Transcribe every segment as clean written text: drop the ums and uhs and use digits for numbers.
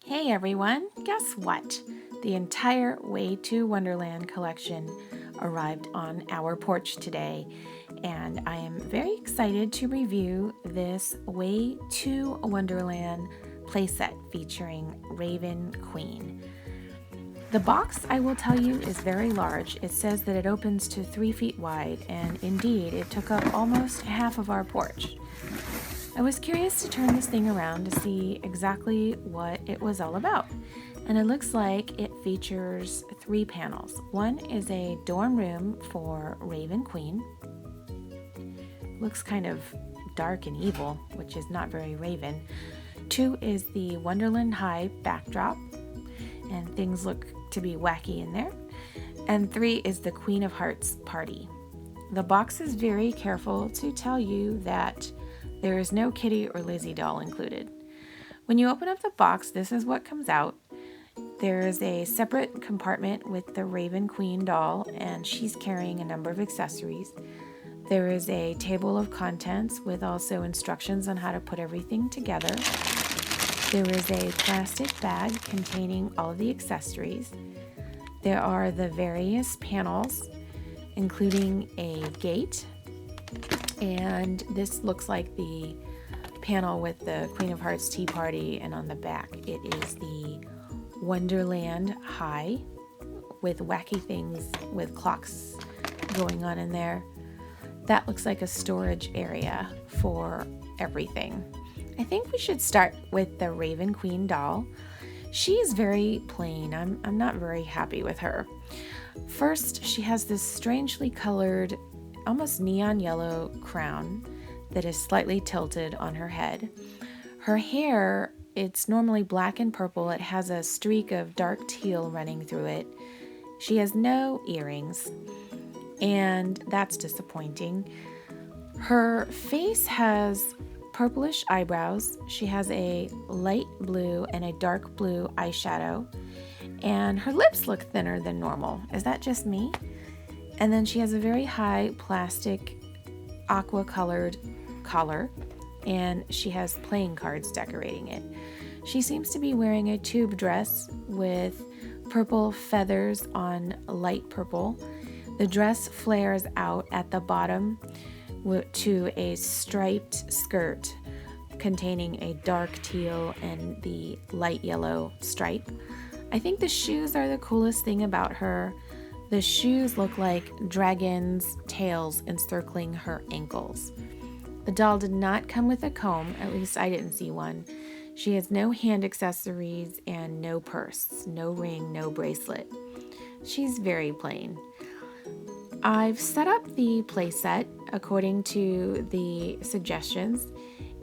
Hey everyone, guess what? The entire Way Too Wonderland collection arrived on our porch today, and I am very excited to review this Way Too Wonderland playset featuring Raven Queen. The box, I will tell you, is very large. It says that it opens to 3 feet wide, and indeed, it took up almost half of our porch. I was curious to turn this thing around to see exactly what it was all about. And it looks like it features 3 panels. One is a dorm room for Raven Queen. Looks kind of dark and evil, which is not very Raven. 2 is the Wonderland High backdrop, and things look to be wacky in there. And 3 is the Queen of Hearts party. The box is very careful to tell you that there is no Kitty or Lizzie doll included. When you open up the box, this is what comes out. There is a separate compartment with the Raven Queen doll, and she's carrying a number of accessories. There is a table of contents with also instructions on how to put everything together. There is a plastic bag containing all of the accessories. There are the various panels, including a gate. And this looks like the panel with the Queen of Hearts tea party, and on the back it is the Wonderland High with wacky things with clocks going on in there. That looks like a storage area for everything. I think we should start with the Raven Queen doll. She is very plain. I'm not very happy with her. First, she has this strangely colored, almost neon yellow crown that is slightly tilted on her head. Her hair, it's normally black and purple. It has a streak of dark teal running through it. She has no earrings, and that's disappointing. Her face has purplish eyebrows. She has a light blue and a dark blue eyeshadow, and her lips look thinner than normal. Is that just me? And then she has a very high plastic aqua colored collar, and she has playing cards decorating it. She seems to be wearing a tube dress with purple feathers on light purple. The dress flares out at the bottom to a striped skirt containing a dark teal and the light yellow stripe. I think the shoes are the coolest thing about her. The shoes look like dragons' tails encircling her ankles. The doll did not come with a comb, at least I didn't see one. She has no hand accessories and no purse, no ring, no bracelet. She's very plain. I've set up the playset according to the suggestions,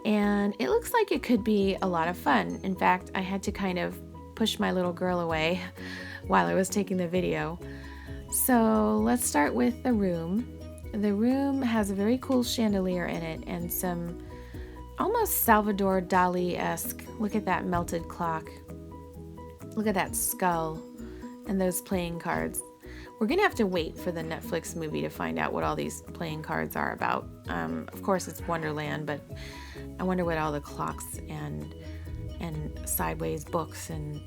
and it looks like it could be a lot of fun. In fact, I had to kind of push my little girl away while I was taking the video. So let's start with the room. The room has a very cool chandelier in it and some almost Salvador Dali-esque. Look at that melted clock. Look at that skull and those playing cards. We're going to have to wait for the Netflix movie to find out what all these playing cards are about. Of course, it's Wonderland, but I wonder what all the clocks and sideways books and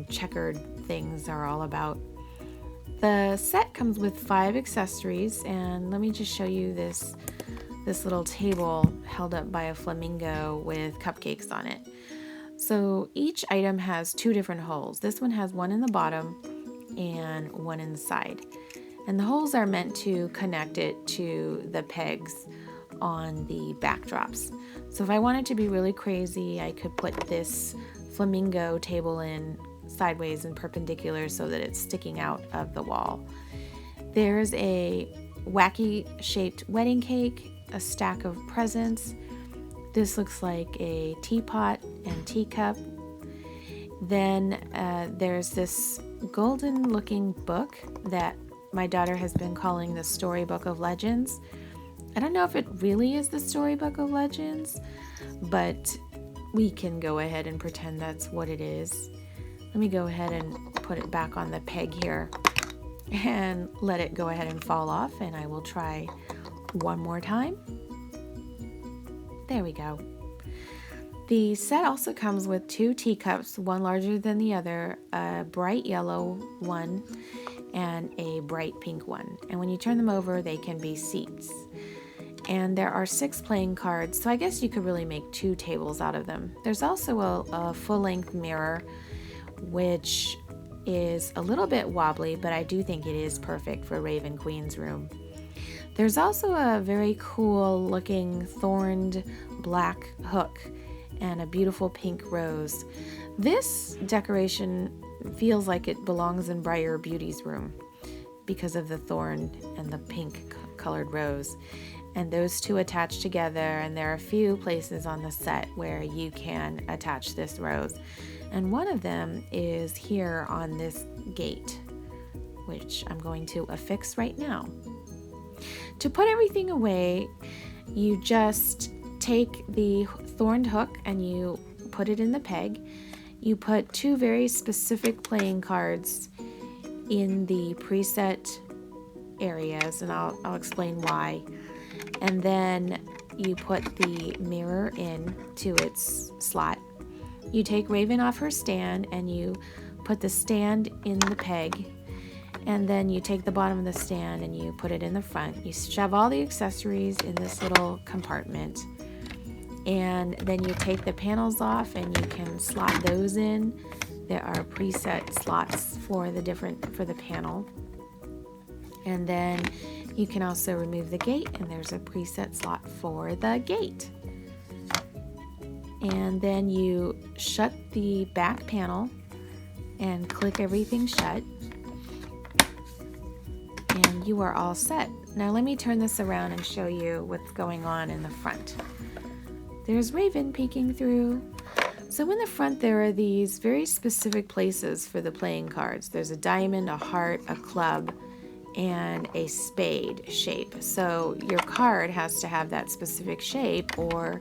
checkered things are all about. The set comes with 5 accessories, and let me just show you this little table held up by a flamingo with cupcakes on it. So each item has 2 different holes. This one has one in the bottom and one in the side. And the holes are meant to connect it to the pegs on the backdrops. So if I wanted to be really crazy, I could put this flamingo table in sideways and perpendicular so that it's sticking out of the wall. There's a wacky shaped wedding cake, a stack of presents. This looks like a teapot and teacup. Then there's this golden looking book that my daughter has been calling the Storybook of Legends. I don't know if it really is the Storybook of Legends, but we can go ahead and pretend that's what it is. Let me go ahead and put it back on the peg here and let it go ahead and fall off, and I will try one more time. There we go. The set also comes with 2 teacups, one larger than the other, a bright yellow one and a bright pink one. And when you turn them over, they can be seats. And there are 6 playing cards, so I guess you could really make 2 tables out of them. There's also a full-length mirror, which is a little bit wobbly, but I do think it is perfect for Raven Queen's room. There's also a very cool looking thorned black hook and a beautiful pink rose. This decoration feels like it belongs in Briar Beauty's room because of the thorn and the pink colored rose. And those 2 attach together, and there are a few places on the set where you can attach this rose. And one of them is here on this gate, which I'm going to affix right now. To put everything away, you just take the thorned hook and you put it in the peg. You put 2 very specific playing cards in the preset areas, and I'll explain why. And then you put the mirror in to its slot. You take Raven off her stand and you put the stand in the peg, and then you take the bottom of the stand and you put it in the front. You shove all the accessories in this little compartment, and then you take the panels off and you can slot those in. There are preset slots for the panel. And then you can also remove the gate, and there's a preset slot for the gate. And then you shut the back panel and click everything shut, and you are all set. Now let me turn this around and show you what's going on in the front. There's Raven peeking through. So in the front there are these very specific places for the playing cards. There's a diamond, a heart, a club, and a spade shape. So your card has to have that specific shape or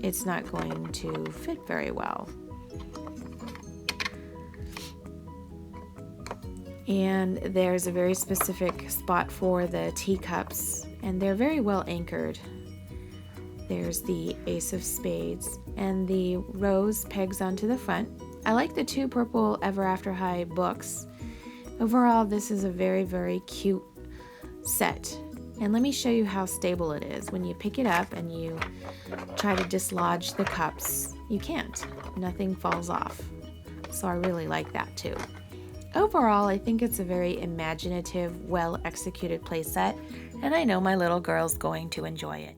it's not going to fit very well. And there's a very specific spot for the teacups, and they're very well anchored. There's the ace of spades, and the rose pegs onto the front. I like the 2 purple Ever After High books. Overall, this is a very, very cute set. And let me show you how stable it is. When you pick it up and you try to dislodge the cups, you can't. Nothing falls off. So I really like that too. Overall, I think it's a very imaginative, well-executed playset, and I know my little girl's going to enjoy it.